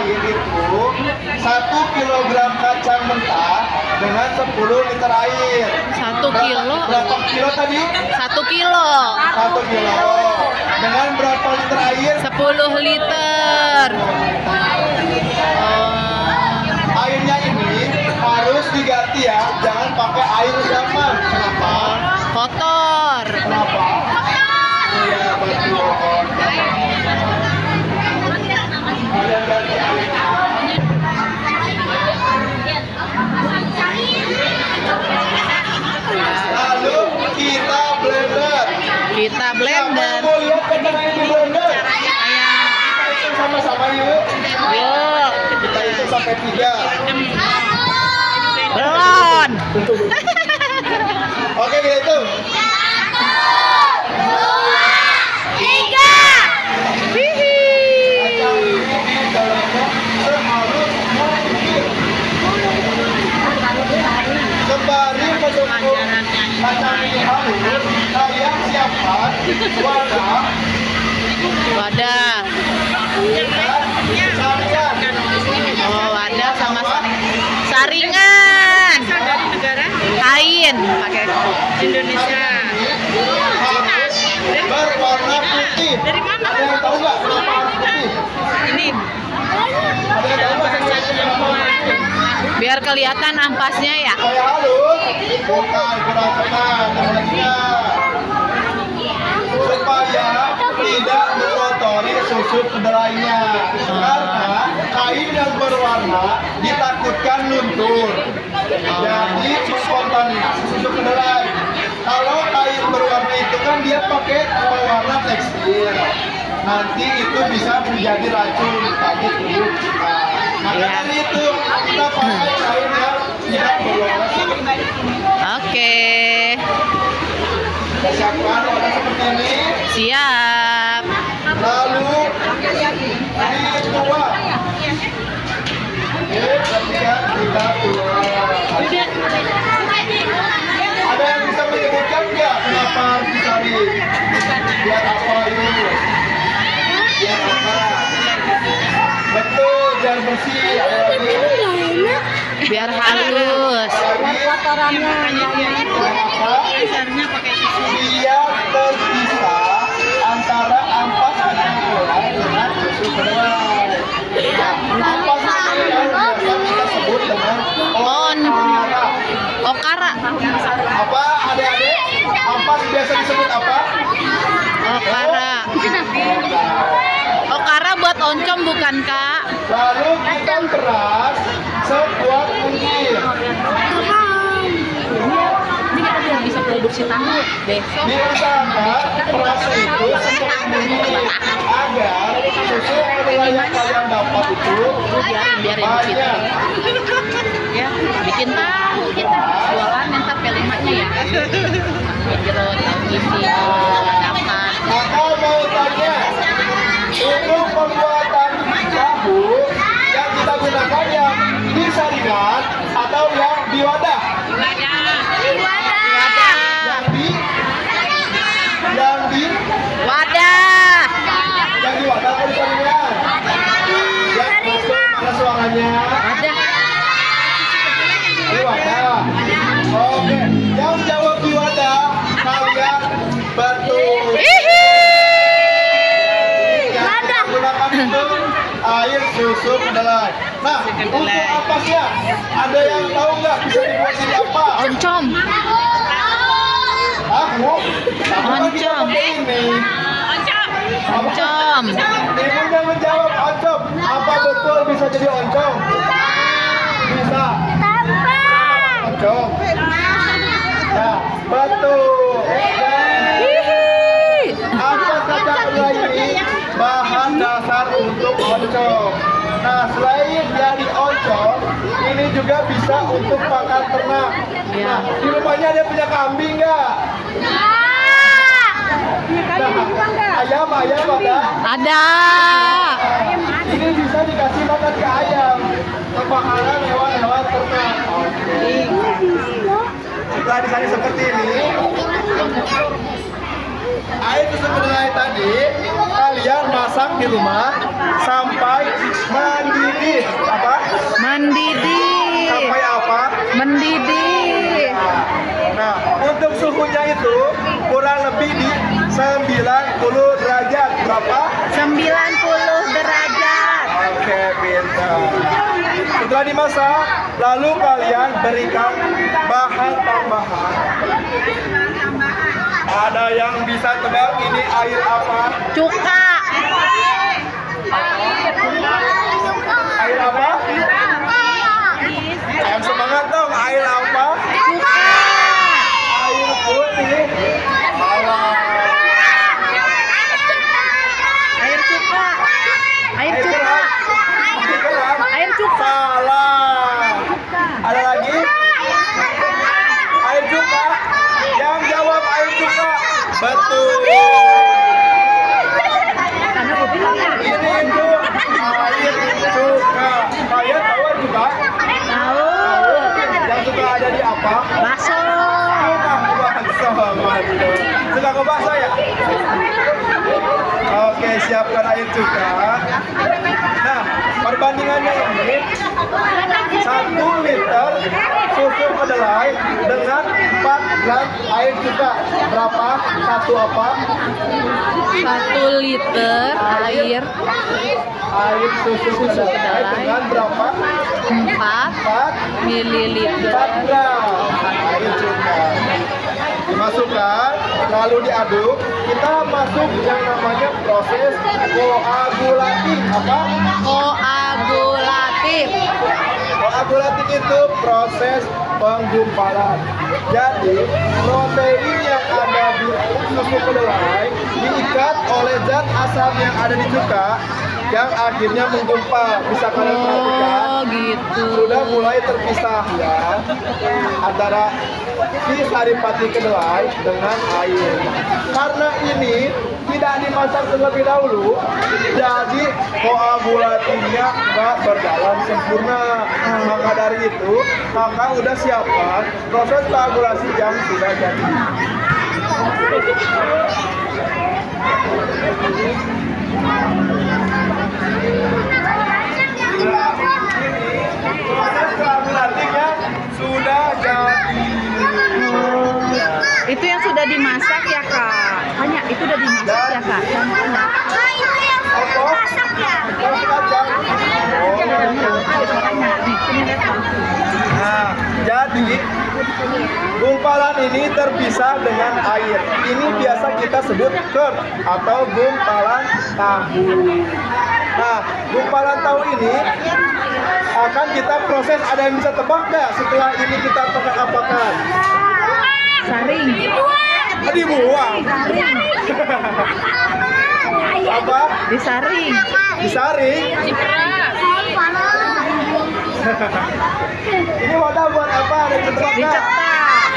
air itu 1 kilogram kacang mentah dengan 10 liter air. 1 kilo? Berapa kilo tadi? 1 kilo. 1 kilo. Dengan berapa liter air? 10 liter. Airnya ini harus diganti ya, jangan pakai air zaman. Kenapa? Kotor. Kenapa? Iya betul. Kalian ganti airnya. Lalu kita blender. Kita blender. Siapa yang mau lihat kacang air di blender? Sama-sama yuk. Yuk. Kita hitung sampai 3. Belon. Oke, kita hitung. 1, 2, 3. Hihi. Kacang ini di dalamnya sehalus mungkin. Sembari menunggu kacang ini halus, kalian siapkan wadah. Wadah. Saringan. Oh, wadah sama saringan. Dari negara Kain pakai Indonesia. Harus berwarna putih. Dari mana? Ada yang tahu nggak kenapa harus putih? Ini Ada yang tahu nggak kenapa harus putih? biar kelihatan ampasnya ya. Supaya halus, bukan kurang tepat, teman-teman. Supaya tidak mengotori susu kedelainya. Karena kain yang berwarna ditakutkan luntur. Jadi kontaminasi susu kedelai. Kalau kain berwarna itu kan dia pakai pewarna tekstil. Nanti itu bisa menjadi racun bagi tubuh kita. Maka dari itu kita pakai kain yang tidak berwarna seperti ini. Oke. Kita siapkan warna seperti ini. Siap. Lalu dituang. Oke, kemudian kita tuang. Ada yang bisa menyebutkan nggak kenapa harus disaring? Biar apa ini? Biar apa? Betul, biar bersih. Ada lagi? Biar halus. kotorannya. Biar apa? Dasarnya pakai susu. Biar terpisah antara ampas kacang kedelai dengan susu kedelai. Ampas kacang kedelai biasa kita sebut dengan okara. Okara. Apa adik-adik? Ampas biasa disebut apa? Okara. Okara buat oncom bukan, Kak? Lalu kita peras sekuat mungkin. Bisa produksi tahu besok. Diusahakan peras itu sekuat mungkin agar susu kedelai yang kalian dapat itu biarin banyak. Ya, bikin tahu kita jualan ntar P5-nya ya. Jeruk, tahu isi, dapat. Maka mau tanya, untuk pembuatan tahu yang kita gunakan yang di saringan atau yang di wadah? Wadah. Yang di wadah atau di saringan? Yang masuk mana suaranya? Wadah. Di wadah. Oke, yang jawab di wadah kalian betul. Yang kita gunakan itu air susu kedelai. Nah, untuk ampasnya ada yang tahu nggak bisa dibuat jadi apa? Oncom. Aku Oncom. ini. Oncom. Ibunya menjawab oncom. Apa betul bisa jadi oncom? Bisa. Oncom. Nah, betul. Ampas kacang kedelai ini bahan dasar untuk oncom. Nah, selain dari oncom, ini juga bisa untuk pakan ternak. Nah, di rumahnya ada punya kambing nggak? Ayam ada? Ada. Ini bisa dikasih makan ke ayam. Makanan hewan-hewan ternak. Oke. Setelah disari seperti ini, air susu kedelai tadi kalian masak di rumah sampai mendidih. Mendidih. Nah, untuk suhunya itu kurang lebih di 90 derajat. Berapa? 90 derajat. Oke, pintar. Setelah dimasak, lalu kalian berikan bahan tambahan. Ada yang bisa tebak ini air apa? Cuka. Air apa? Yang semangat dong, air apa? Cuka. Air putih. Salah. Air cuka. Air Air cuka. keras. Air keras. Air cuka. Salah. Ada lagi? Air cuka. Yang jawab air cuka. Betul. Karena gue bilang ya. Ini itu air cuka. Kalian tahu air cuka? Tahu. Yang suka ada di apa? Bakso. Suka ke bakso ya? Oke, siapkan air cuka. Nah, perbandingannya ini 1 liter susu kedelai dengan 4 gram air cuka. Berapa? Satu apa? 1 liter air Susu kedelai dengan berapa? 4 mililiter. 4 gram air cuka. Dimasukkan, lalu diaduk. Kita masuk yang namanya proses koagulatif. Apa? Koagulatif. Koagulatif itu proses penggumpalan. Jadi protein yang ada di susu kedelai diikat oleh zat asam yang ada di cuka yang akhirnya menggumpal. Bisa kalian perhatikan, Oh gitu. sudah mulai terpisah ya antara si saripati kedelai dengan air. Karena ini tidak dimasak terlebih dahulu, jadi koagulatifnya nggak berjalan sempurna. Maka dari itu, maka udah siapkan proses koagulasi yang sudah jadi. Proses koagulatifnya sudah jadi. Itu yang sudah dimasak ya kak? Hanya itu udah dimasak ya kak? Nah, jadi gumpalan ini terpisah dengan air. Ini biasa kita sebut curd atau gumpalan tahu. Nah, gumpalan tahu ini akan kita proses. Ada yang bisa tebak nggak setelah ini kita apakan? Saring. Dibuang. Apa? Disaring. Disaring. Ini wadah buat apa? Ada yang tebak nggak? Dicetak.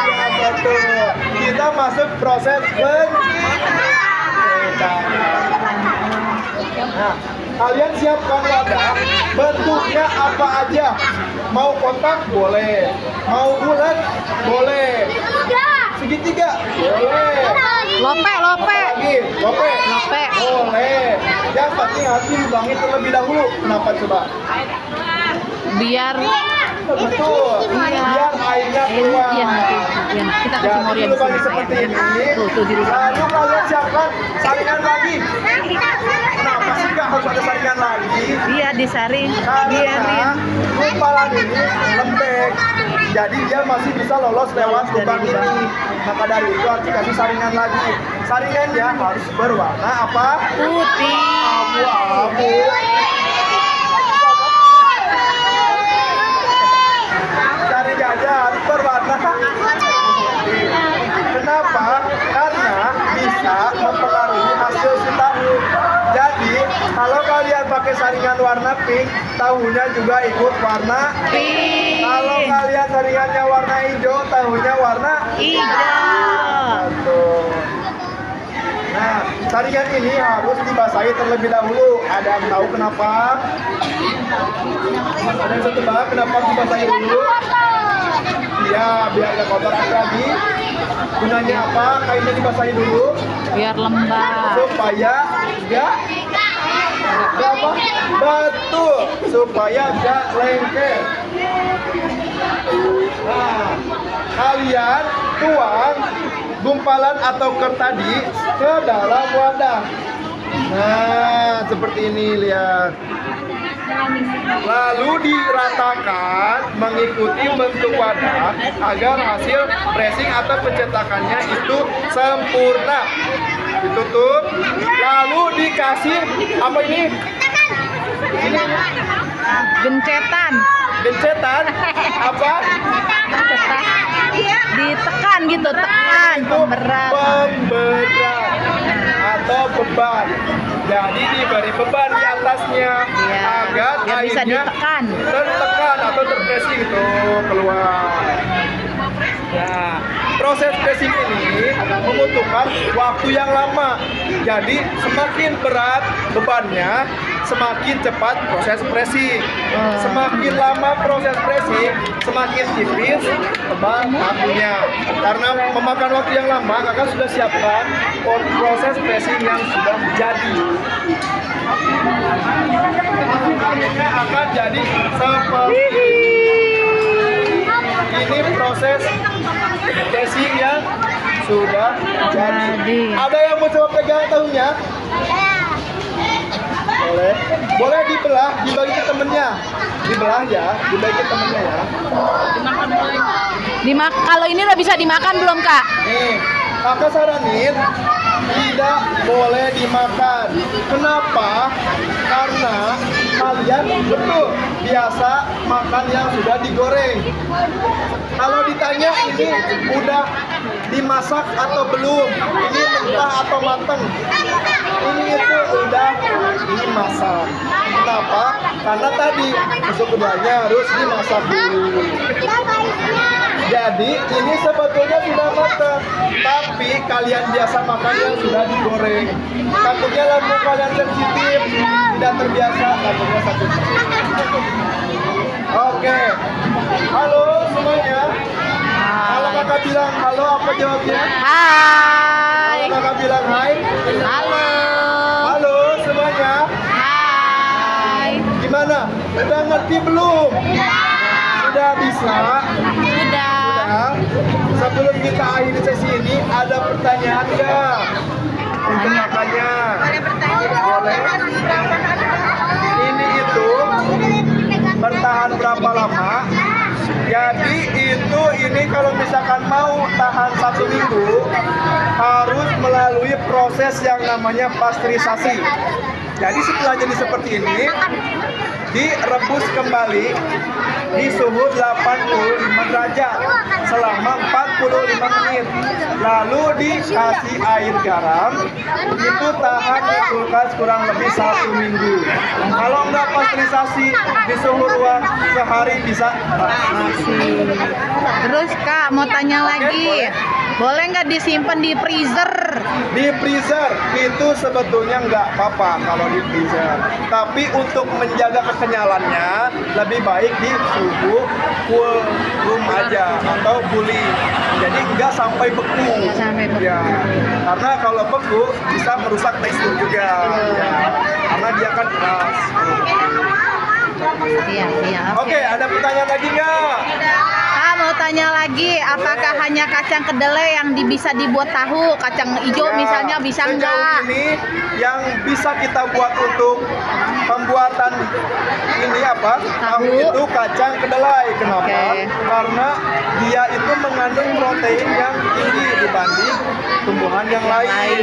Ya, betul. Kita masuk proses pencetak. Nah, kalian siapkan wadah. Bentuknya apa aja? Mau kotak boleh, mau bulat boleh, segitiga boleh. Lope. Lagi, lope. Boleh. Yang penting harus dilubangi terlebih dahulu. Kenapa coba? Biar Betul. Iya. Biar airnya keluar. Iya nanti. Iya, kita kasih Jadi Moria di dilubangi sini. seperti ini. Tuh di lubang. Lalu kalian siapkan saringan lagi. Kenapa sih nggak harus ada saringan lagi? Iya disaring. Karena Biarin. gumpalan ini lembek, jadi dia masih bisa lolos lewat lubang ini. Maka dari itu harus dikasih saringan lagi. Saringannya harus berwarna apa? Putih. Abu-abu. Saringannya harus berwarna putih. Kenapa? Karena bisa mempengaruhi hasil si tahu. Jadi kalau kalian pakai saringan warna pink, tahunya juga ikut warna Pink. Kalau kalian saringannya warna hijau, tahunya warna Hijau. betul. Nah, saringan ini harus dibasahi terlebih dahulu. Ada yang tahu kenapa? Ada yang tebak kenapa dibasahi dulu? Iya, biar nggak kotor lagi. Gunanya apa? Kainnya dibasahi dulu Biar lembab. supaya nggak apa? Betul, supaya gak lengket. Nah, kalian tuang gumpalan atau ker tadi ke dalam wadah. Nah, seperti ini, lihat. Lalu diratakan mengikuti bentuk wadah agar hasil pressing atau pencetakannya itu sempurna. Ditutup, lalu dikasih apa ini? Ini Gencetan. gencetan apa? Ditekan gitu, tekan pemberat. Pemberat atau beban. Jadi diberi beban di atasnya agar biar bisa airnya ditekan. tertekan atau terpressing itu keluar. Nah, proses pressing ini membutuhkan waktu yang lama. Jadi semakin berat bebannya, semakin cepat proses pressing. Semakin lama proses pressing, semakin tipis tebal pakunya. Karena memakan waktu yang lama, kakak sudah siapkan proses pressing yang sudah jadi. Hasilnya akan jadi seperti ini proses pressing yang sudah jadi. Ada yang mau coba pegang tahunya? Boleh. Boleh dibelah, dibagi ke temennya. Dibelah ya, dibagi ke temennya ya. Kalau ini udah bisa dimakan belum, Kak? Nih, kakak saranin tidak boleh dimakan. Kenapa? Karena kalian betul biasa makan yang sudah digoreng. Kalau ditanya ini udah dimasak atau belum, ini mentah atau matang, ini itu udah dimasak. Kenapa? Karena tadi masuk keduanya harus dimasak dulu. Jadi ini sebetulnya sudah matang, tapi kalian biasa makan yang sudah digoreng. Takutnya lambung kalian sensitif, tidak terbiasa, takutnya sakit. Oke, halo semuanya. Kalau kakak bilang halo, apa jawabnya? Hai. Kalau kakak bilang hai, Halo. halo semuanya. Hai. Gimana? Udah ngerti belum? Sudah bisa? Sudah. Nah, sebelum kita akhiri sesi ini, ada pertanyaan nggak? Untuk kakaknya? Boleh. Ini itu bertahan berapa lama? Jadi ini kalau misalkan mau tahan 1 minggu, harus melalui proses yang namanya pasteurisasi. Jadi setelah jadi seperti ini, direbus kembali di suhu 85 derajat selama 45 menit. Lalu dikasih air garam, itu tahan di kulkas kurang lebih 1 minggu. Kalau nggak pasteurisasi di suhu ruang sehari bisa Masih. Terus Kak mau tanya lagi, boleh nggak disimpan di freezer? Di freezer itu sebetulnya nggak apa-apa kalau di freezer. Tapi untuk menjaga kekenyalannya lebih baik di suhu cool room aja atau cooling. Jadi nggak sampai beku. Sampai beku. Ya, karena kalau beku bisa merusak tekstur juga. Ya, karena dia kan keras. Iya. Oke, ada pertanyaan lagi nggak? Kak mau tanya lagi, apakah hanya kacang kedelai yang bisa dibuat tahu? Kacang hijau Ya, misalnya bisa sejauh nggak? ini yang bisa kita buat untuk pembuatan ini apa? Tahu itu kacang kedelai. Kenapa? Oke. Karena dia itu mengandung protein yang tinggi dibanding tumbuhan yang lain.